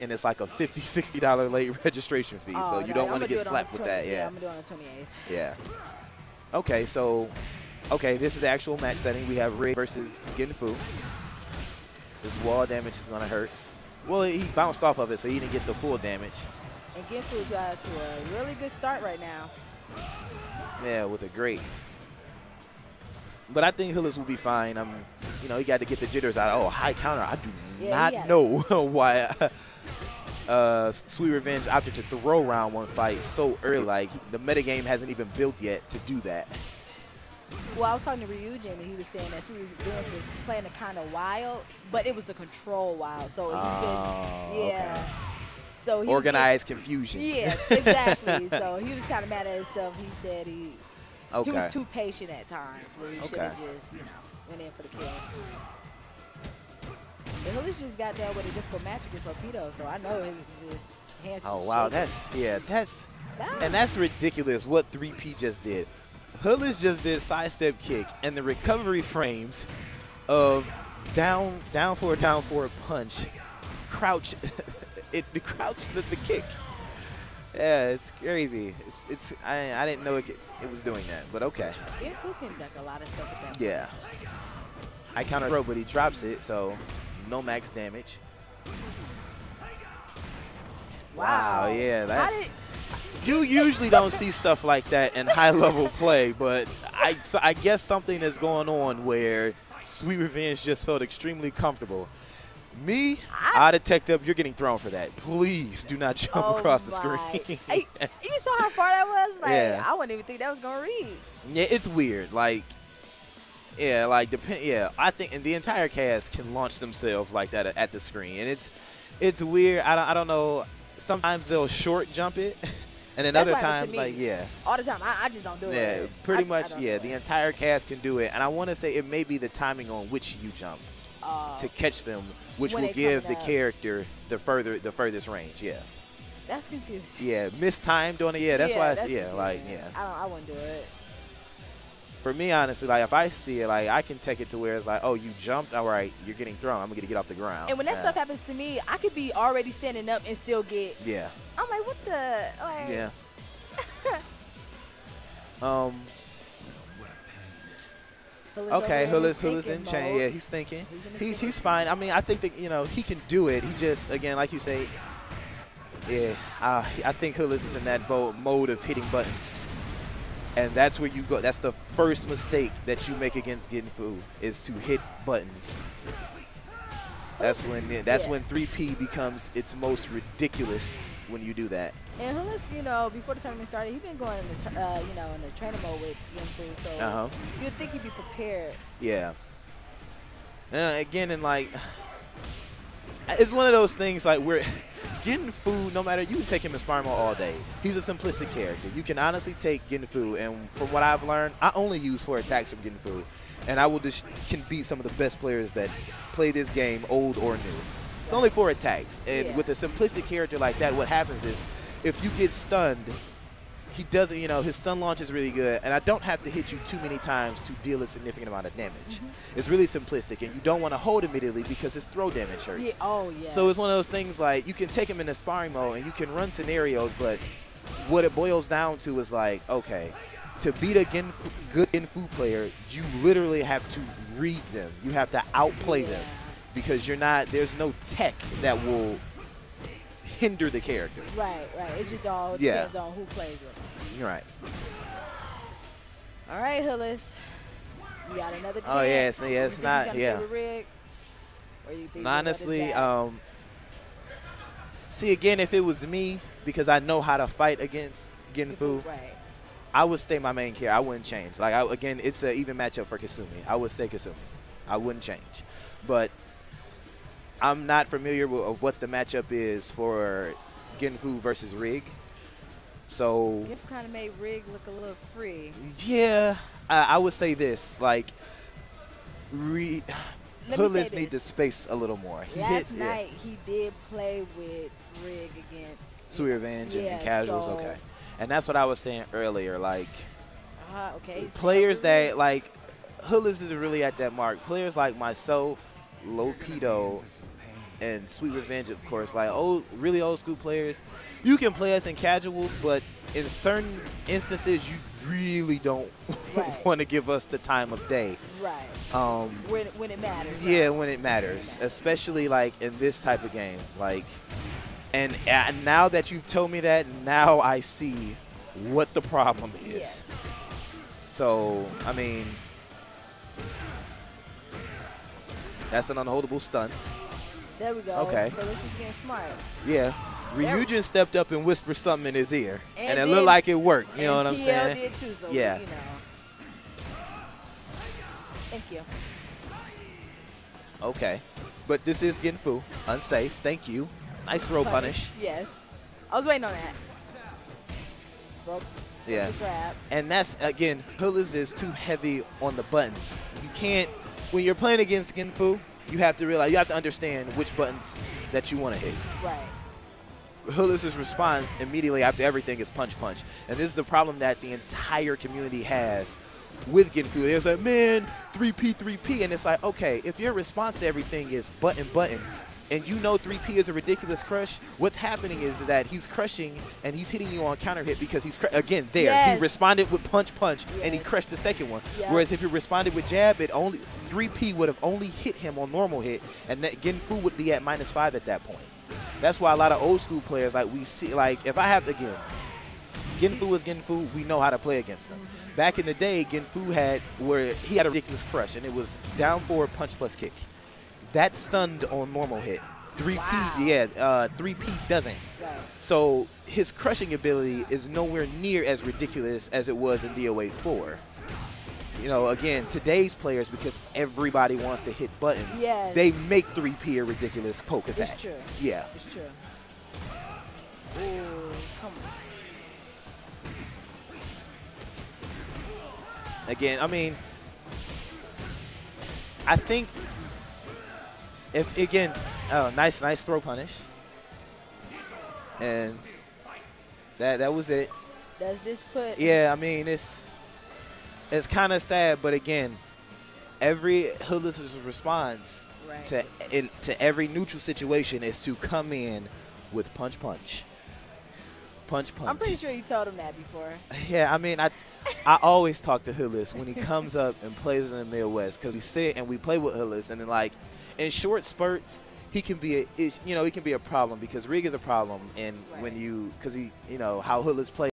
and it's like a $50, $60 late registration fee. So you don't want to get slapped with that. Yeah, I'm going to do it on the 28th. Yeah. Okay, so, this is the actual match setting. We have Rig versus Ginfu. This wall damage is going to hurt. Well, he bounced off of it, so he didn't get the full damage. And Ginfu's got to a really good start right now. Yeah, with a great. But I think Hoodless will be fine. You know, he got to get the jitters out. Oh, high counter. I do not know why Sweet Revenge opted to throw round one fight so early. Like, the metagame hasn't even built yet to do that. Well, I was talking to Ryujin, and he was saying that Sweet Revenge was playing a kind of wild, but it was a control wild. So, Okay. So he organized confusion. Yeah, exactly. So he was kind of mad at himself. He said he was too patient at times, where he should have just, you know, went in for the kill. But Hoodless just got there with a difficult match against Torpedo, so I know his hands. Oh wow, that's ridiculous what 3P just did. Hoodless just did sidestep kick, and the recovery frames of down forward punch, crouch. It crouched the kick. Yeah, it's crazy. I didn't know it was doing that, but okay. Yeah, who can duck a lot of stuff at that Yeah. I counter throw, but he drops it, so no max damage. Wow, yeah, that's. You usually don't see stuff like that in high-level play, but I guess something is going on where Sweet Revenge just felt extremely comfortable. Me, I'd have teched up. You're getting thrown for that. Please do not jump across the screen. You saw how far that was? Like, yeah. I wouldn't even think that was going to read. Yeah, it's weird. Like, I think and the entire cast can launch themselves like that at the screen. And it's weird. I don't know. Sometimes they'll short jump it. And then other times, all the time. I just don't do it. Yeah, pretty much, the entire cast can do it. And I want to say it may be the timing on which you jump to catch them, which will give the character the furthest range, That's confusing. Yeah, mistimed on it, that's why I wouldn't do it. For me, honestly, like, if I see it, like, I can take it to where it's like, oh, you jumped, all right, you're getting thrown, I'm going to get off the ground. And when that stuff happens to me, I could be already standing up and still get. Yeah. I'm like, what the? Like, yeah. Okay, Hoodless in chain. Yeah, he's thinking. He's fine. I mean, I think that, you know, he can do it. He just, again, like you say, I think Hoodless is in that mode of hitting buttons. And that's where you go. That's the first mistake that you make against Ginfu is to hit buttons. That's when 3P becomes its most ridiculous when you do that. And Hoodless, you know, before the tournament started, he's been going in the trainer mode with Ginfu, so you'd think he'd be prepared. Yeah. Again, and like, it's one of those things like where Ginfu, no matter, you can take him in Sparmo all day. He's a simplistic character. You can honestly take Ginfu, and from what I've learned, I only use 4 attacks from Ginfu, and I can beat some of the best players that play this game, old or new. It's only 4 attacks, and with a simplistic character like that, what happens is, if you get stunned, he doesn't, you know, his stun launch is really good, and I don't have to hit you too many times to deal a significant amount of damage. It's really simplistic, and you don't want to hold immediately because his throw damage hurts. So it's one of those things like, you can take him in a sparring mode, and you can run scenarios, but what it boils down to is like, okay, to beat a good Ginfu player, you literally have to read them. You have to outplay them because there's no tech that will hinder the character. Right. It just all depends on who plays with him. You're right. All right, Hoodless. You got another chance. Oh, yes, it's not, Rig, or you think honestly, see, again, if it was me, because I know how to fight against Ginfu, I would stay my main character. I wouldn't change. Like, again, it's an even matchup for Kasumi. I would stay Kasumi. I wouldn't change. But I'm not familiar with what the matchup is for Ginfu versus Rig. So Ginfu kind of made Rig look a little free. Yeah, I would say this. Like, Hoodless need to space a little more. Last night, he did play with Rig against Sweet Revenge and Casuals. So okay. And that's what I was saying earlier. Like, players that, like, Hoodless isn't really at that mark. Players like myself, Lopedo, and Sweet Revenge, of course, like really old school players, you can play us in casuals, but in certain instances, you really don't want to give us the time of day. Right. When it matters. Yeah, when it matters, especially like in this type of game. Like, and now that you've told me that, now I see what the problem is. Yes. So, I mean, that's an unholdable stun. There we go. Okay. So this is getting smart. Yeah. Ryujin stepped up and whispered something in his ear, and it looked like it worked. You know what I'm saying? did too, so yeah. You know. Thank you. Okay. But this is Genfu. Unsafe. Thank you. Nice throw punish. Yes. I was waiting on that. Broke. Yeah. Grab. And that's, again, Hoodless is too heavy on the buttons. You can't, when you're playing against Genfu, you have to realize, you have to understand which buttons that you want to hit. Right. Hoodless's response immediately after everything is punch punch. And this is the problem that the entire community has with Genfu. There's like, man, 3P, 3P. And it's like, okay, if your response to everything is button, button, and you know 3P is a ridiculous crush, what's happening is that he's crushing and he's hitting you on counter hit because he's, again, there. Yes. He responded with punch punch yes. and he crushed the second one. Yep. Whereas if he responded with jab, 3P would have only hit him on normal hit, and that Genfu would be at -5 at that point. That's why a lot of old school players, like we see, like if I have, again, Genfu is Genfu, we know how to play against him. Back in the day, Genfu had a ridiculous crush, and it was down forward punch plus kick. That stunned on normal hit. 3P, wow. Yeah, 3P doesn't. Right. So his crushing ability is nowhere near as ridiculous as it was in DOA5. You know, again, today's players, because everybody wants to hit buttons, yes. they make 3P a ridiculous poke attack. It's true. Yeah. It's true. Ooh, come on. Again, I mean, I think if, again, oh, nice throw punish. And that was it. Does this put? Yeah, I mean, it's kind of sad, but again, every Hoodless's response to every neutral situation is to come in with punch punch. Punch punch. I'm pretty sure you told him that before. Yeah, I mean, I always talk to Hoodless when he comes up and plays in the Midwest, because we sit and we play with Hoodless, and then like in short spurts, he can be he can be a problem, because Rig is a problem, and when because he, how Hoodless plays.